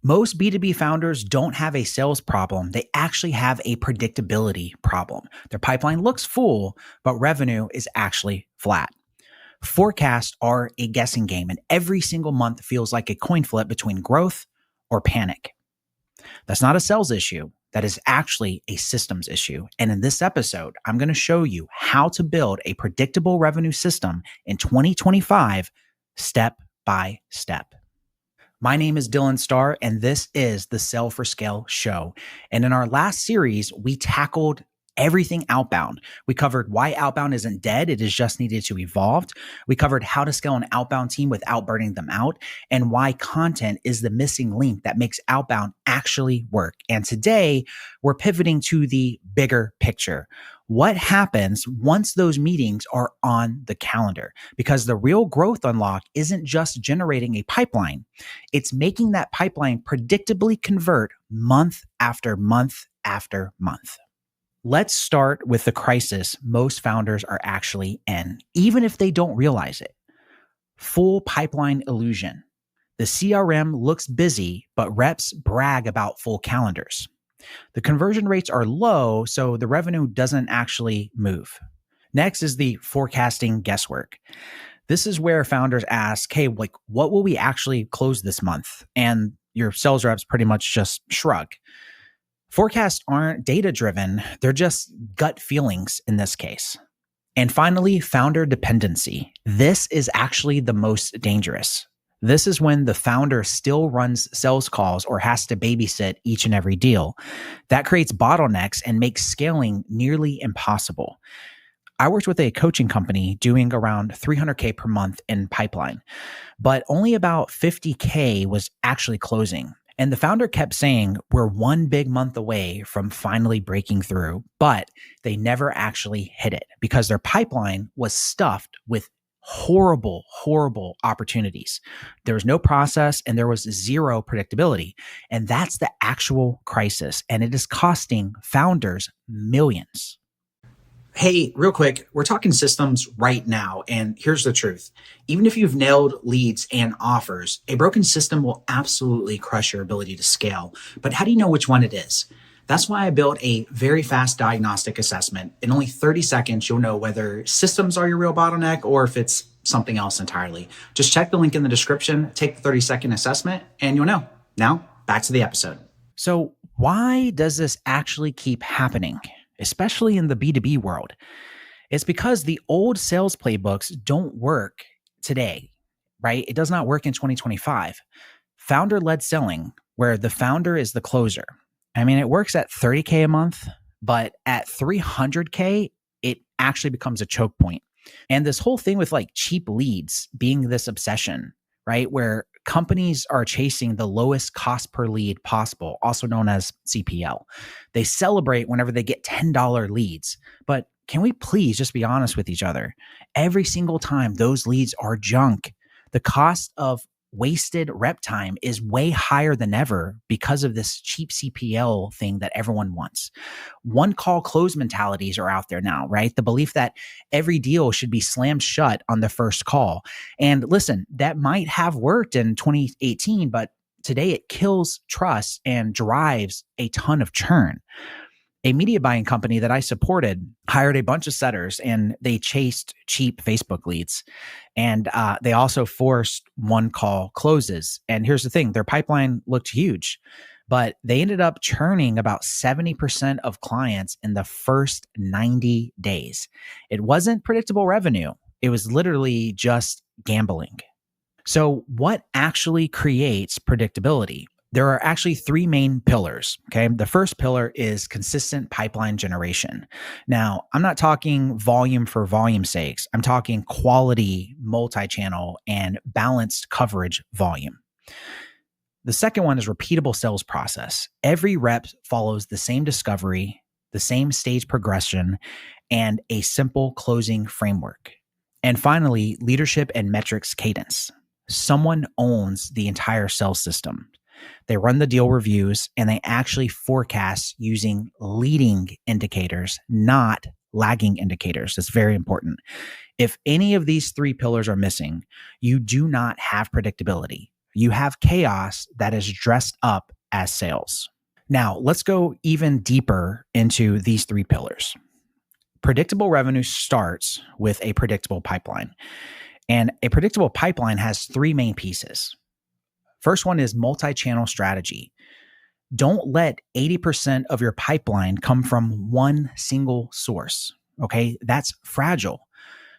Most B2B founders don't have a sales problem. They actually have a predictability problem. Their pipeline looks full, but revenue is actually flat. Forecasts are a guessing game, and every single month feels like a coin flip between growth or panic. That's not a sales issue. That is actually a systems issue. And in this episode, I'm going to show you how to build a predictable revenue system in 2025, step by step. My name is Dylan Starr, and this is the Sell for Scale show. And in our last series, we tackled everything outbound. We covered why outbound isn't dead. It is just needed to evolve. We covered how to scale an outbound team without burning them out, and why content is the missing link that makes outbound actually work. And today we're pivoting to the bigger picture. What happens once those meetings are on the calendar? Because the real growth unlock isn't just generating a pipeline. It's making that pipeline predictably convert month after month after month. Let's start with the crisis most founders are actually in, even if they don't realize it. Full pipeline illusion. The CRM looks busy, but reps brag about full calendars. The conversion rates are low, so the revenue doesn't actually move. Next is the forecasting guesswork. This is where founders ask, hey, what will we actually close this month? And your sales reps pretty much just shrug. Forecasts aren't data-driven, they're just gut feelings in this case. And finally, founder dependency. This is actually the most dangerous. This is when the founder still runs sales calls or has to babysit each and every deal. That creates bottlenecks and makes scaling nearly impossible. I worked with a coaching company doing around $300K per month in pipeline, but only about $50K was actually closing. And the founder kept saying, we're one big month away from finally breaking through, but they never actually hit it because their pipeline was stuffed with horrible, horrible opportunities. There was no process and there was zero predictability. And that's the actual crisis. And it is costing founders millions. Hey, real quick, we're talking systems right now, and here's the truth. Even if you've nailed leads and offers, a broken system will absolutely crush your ability to scale. But how do you know which one it is? That's why I built a very fast diagnostic assessment. In only 30 seconds, you'll know whether systems are your real bottleneck or if it's something else entirely. Just check the link in the description, take the 30-second assessment, and you'll know. Now, back to the episode. So why does this actually keep happening? Especially in the B2B world? It's because the old sales playbooks don't work today, right? It does not work in 2025. Founder-led selling, where the founder is the closer. I mean, it works at $30K a month, but at $300K, it actually becomes a choke point. And this whole thing with like cheap leads being this obsession, right? Where companies are chasing the lowest cost per lead possible, also known as CPL. They celebrate whenever they get $10 leads. But can we please just be honest with each other? Every single time those leads are junk. The cost of wasted rep time is way higher than ever because of this cheap CPL thing that everyone wants. One call close mentalities are out there now, right? The belief that every deal should be slammed shut on the first call. And listen, that might have worked in 2018, but today it kills trust and drives a ton of churn. A media buying company that I supported hired a bunch of setters and they chased cheap Facebook leads. And they also forced one call closes. And here's the thing, their pipeline looked huge, but they ended up churning about 70% of clients in the first 90 days. It wasn't predictable revenue. It was literally just gambling. So what actually creates predictability? There are actually three main pillars, okay? The first pillar is consistent pipeline generation. Now, I'm not talking volume for volume's sakes. I'm talking quality, multi-channel, and balanced coverage volume. The second one is repeatable sales process. Every rep follows the same discovery, the same stage progression, and a simple closing framework. And finally, leadership and metrics cadence. Someone owns the entire sales system. They run the deal reviews and they actually forecast using leading indicators, not lagging indicators. That's very important. If any of these three pillars are missing, you do not have predictability. You have chaos that is dressed up as sales. Now, let's go even deeper into these three pillars. Predictable revenue starts with a predictable pipeline. And a predictable pipeline has three main pieces. First one is multi-channel strategy. Don't let 80% of your pipeline come from one single source. Okay, that's fragile.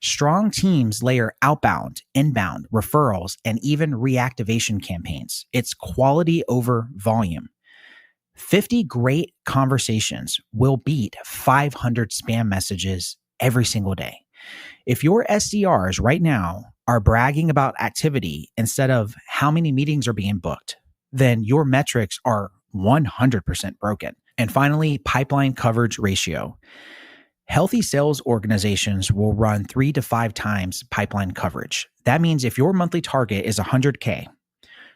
Strong teams layer outbound, inbound, referrals, and even reactivation campaigns. It's quality over volume. 50 great conversations will beat 500 spam messages every single day. If your SDRs right now are bragging about activity instead of how many meetings are being booked, then your metrics are 100% broken. And finally, pipeline coverage ratio. Healthy sales organizations will run 3 to 5 times pipeline coverage. That means if your monthly target is 100K,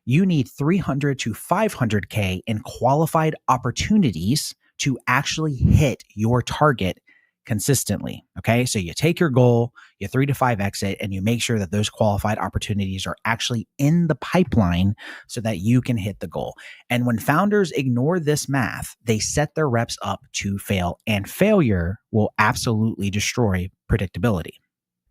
you need 300 to 500K in qualified opportunities to actually hit your target consistently. Okay. So you take your goal, you 3 to 5X it, and you make sure that those qualified opportunities are actually in the pipeline so that you can hit the goal. And when founders ignore this math, they set their reps up to fail, and failure will absolutely destroy predictability.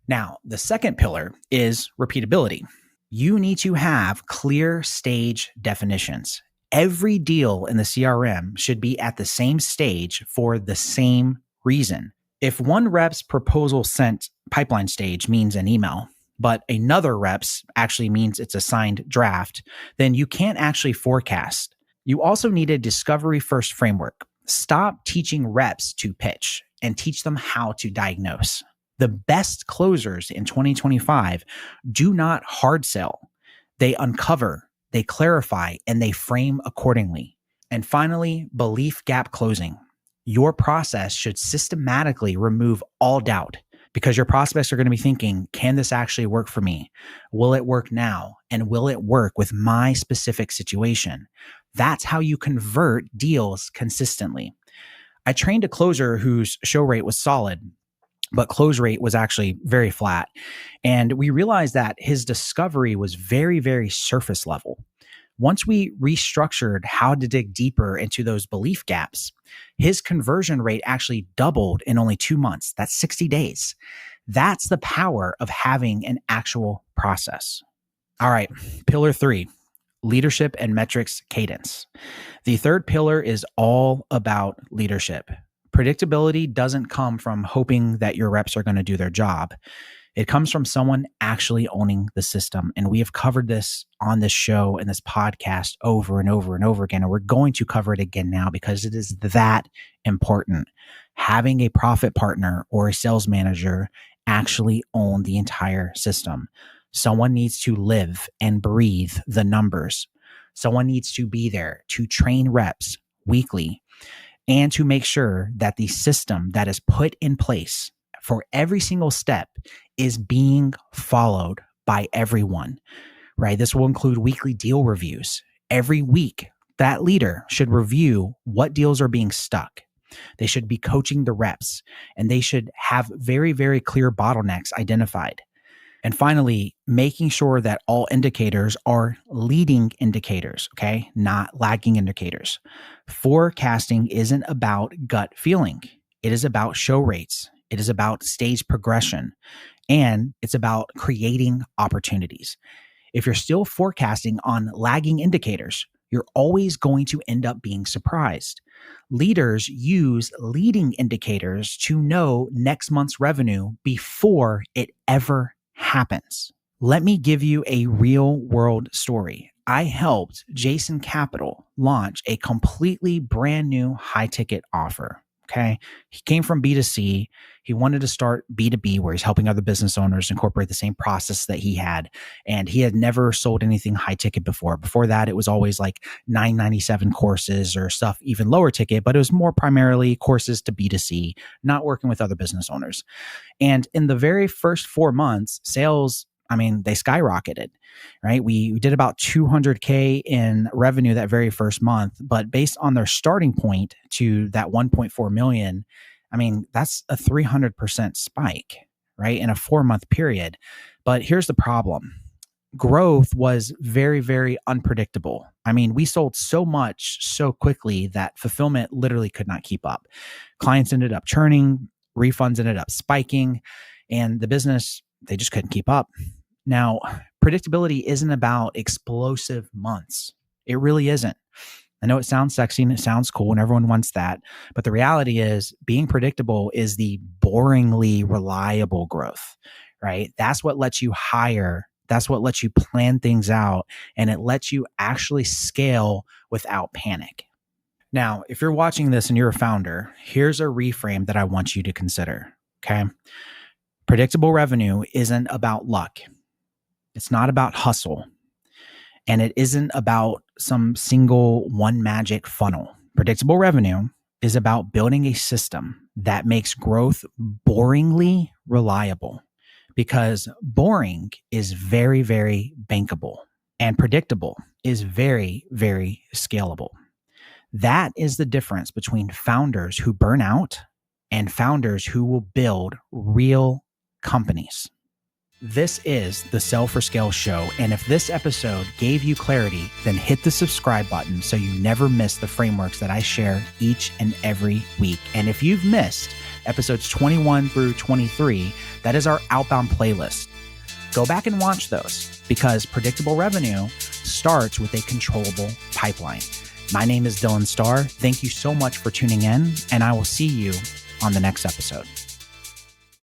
Now, the second pillar is repeatability. You need to have clear stage definitions. Every deal in the CRM should be at the same stage for the same reason. If one rep's proposal sent pipeline stage means an email, but another rep's actually means it's a signed draft, then you can't actually forecast. You also need a discovery first framework. Stop teaching reps to pitch and teach them how to diagnose. The best closers in 2025 do not hard sell. They uncover, they clarify, and they frame accordingly. And finally, belief gap closing. Your process should systematically remove all doubt because your prospects are going to be thinking, can this actually work for me? Will it work now? And will it work with my specific situation? That's how you convert deals consistently. I trained a closer whose show rate was solid, but close rate was actually very flat. And we realized that his discovery was very, very surface level. Once we restructured how to dig deeper into those belief gaps, his conversion rate actually doubled in only 2 months. That's 60 days. That's the power of having an actual process. All right, pillar 3, leadership and metrics cadence. The third pillar is all about leadership. Predictability doesn't come from hoping that your reps are going to do their job. It comes from someone actually owning the system. And we have covered this on this show and this podcast over and over and over again. And we're going to cover it again now because it is that important. Having a profit partner or a sales manager actually own the entire system. Someone needs to live and breathe the numbers. Someone needs to be there to train reps weekly and to make sure that the system that is put in place for every single step is being followed by everyone, right? This will include weekly deal reviews. Every week, that leader should review what deals are being stuck. They should be coaching the reps, and they should have very, very clear bottlenecks identified. And finally, making sure that all indicators are leading indicators, okay? Not lagging indicators. Forecasting isn't about gut feeling. It is about show rates. It is about stage progression, and it's about creating opportunities. If you're still forecasting on lagging indicators, you're always going to end up being surprised. Leaders use leading indicators to know next month's revenue before it ever happens. Let me give you a real world story. I helped Jason Capital launch a completely brand new high ticket offer. Okay. He came from B2C. He wanted to start B2B where he's helping other business owners incorporate the same process that he had. And he had never sold anything high ticket before. Before that, it was always like $997 courses or stuff, even lower ticket, but it was more primarily courses to B2C, not working with other business owners. And in the very first 4 months, sales, they skyrocketed, right? We did about 200K in revenue that very first month, but based on their starting point to that 1.4 million, that's a 300% spike, right? In a 4-month period. But here's the problem. growth was very, very unpredictable. I mean, we sold so much so quickly that fulfillment literally could not keep up. Clients ended up churning, refunds ended up spiking, and the business, they just couldn't keep up. Now, predictability isn't about explosive months. It really isn't. I know it sounds sexy and it sounds cool and everyone wants that, but the reality is being predictable is the boringly reliable growth, right? That's what lets you hire. That's what lets you plan things out, and it lets you actually scale without panic. Now, if you're watching this and you're a founder, here's a reframe that I want you to consider. Okay. Predictable revenue isn't about luck. It's not about hustle. And it isn't about some single one magic funnel. Predictable revenue is about building a system that makes growth boringly reliable, because boring is very, very bankable and predictable is very, very scalable. That is the difference between founders who burn out and founders who will build real companies. This is the Sell for Scale show, and if this episode gave you clarity, then hit the subscribe button so you never miss the frameworks that I share each and every week. And if you've missed episodes 21 through 23, that is our outbound playlist. Go back and watch those, because predictable revenue starts with a controllable pipeline. My name is Dylan Starr. Thank you so much for tuning in, and I will see you on the next episode.